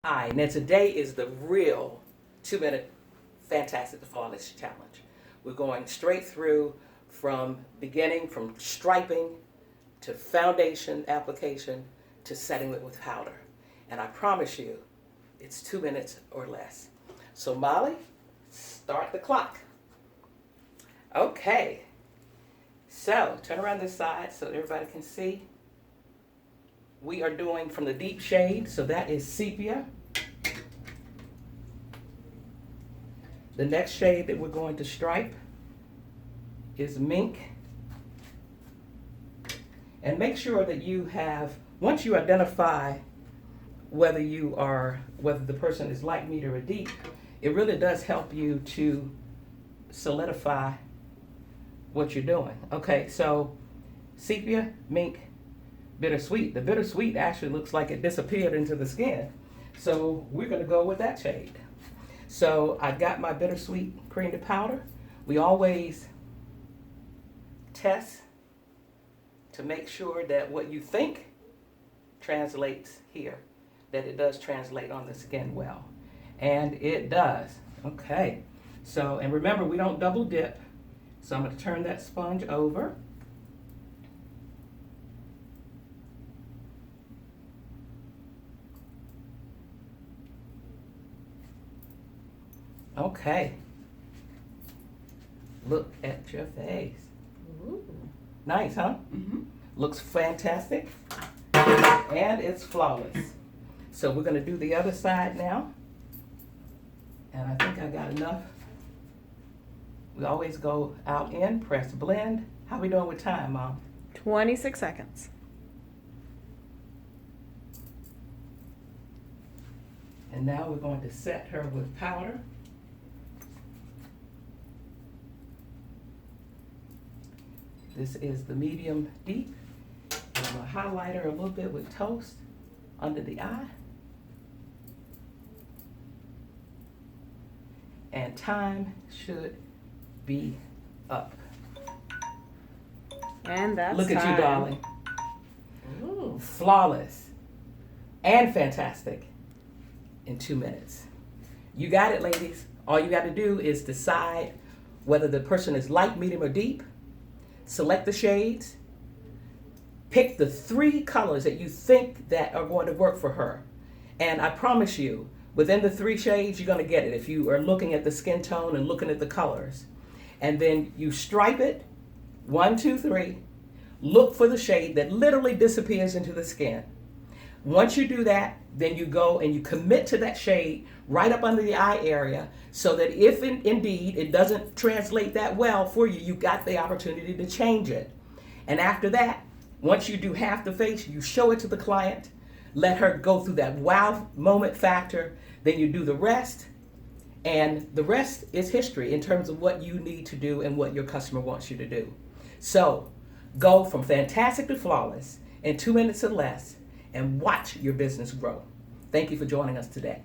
Hi, now today is the real 2-minute Fantastic to Flawless challenge. We're going straight through from beginning, from striping to foundation application to setting it with powder. And I promise you, it's 2 minutes or less. So Molly, start the clock. Okay, so turn around this side so everybody can see. We are doing from the deep shade, so that is sepia. The next shade that we're going to stripe is mink. And make sure that you have, once you identify whether the person is light, medium, or deep, it really does help you to solidify what you're doing. Okay, so sepia, mink, bittersweet. The bittersweet actually looks like it disappeared into the skin. So we're gonna go with that shade. So I got my bittersweet cream to powder. We always test to make sure that what you think translates here, that it does translate on the skin well. And it does. Okay. So, and remember, we don't double dip. So I'm going to turn that sponge over. Okay. Look at your face. Ooh. Nice, huh? Mm-hmm. Looks fantastic. And it's flawless. So we're going to do the other side now. And I think I got enough. We always go out in, press blend. How we doing with time, Mom? 26 seconds. And now we're going to set her with powder. This is the medium deep. I'm going to highlight her a little bit with toast under the eye. And time should be up. And that's Look at time. you, darling. Ooh. Flawless and fantastic in 2 minutes. You got it, ladies. All you got to do is decide whether the person is light, medium, or deep. Select the shades. Pick the 3 colors that you think that are going to work for her. And I promise you, within the 3 shades, you're going to get it if you are looking at the skin tone and looking at the colors. And then you stripe it, 1, 2, 3. Look for the shade that literally disappears into the skin. Once you do that, then you go and you commit to that shade right up under the eye area so that if indeed it doesn't translate that well for you, you got the opportunity to change it. And after that, once you do half the face, you show it to the client, let her go through that wow moment factor, then you do the rest, and the rest is history in terms of what you need to do and what your customer wants you to do. So go from fantastic to flawless in 2 minutes or less and watch your business grow. Thank you for joining us today.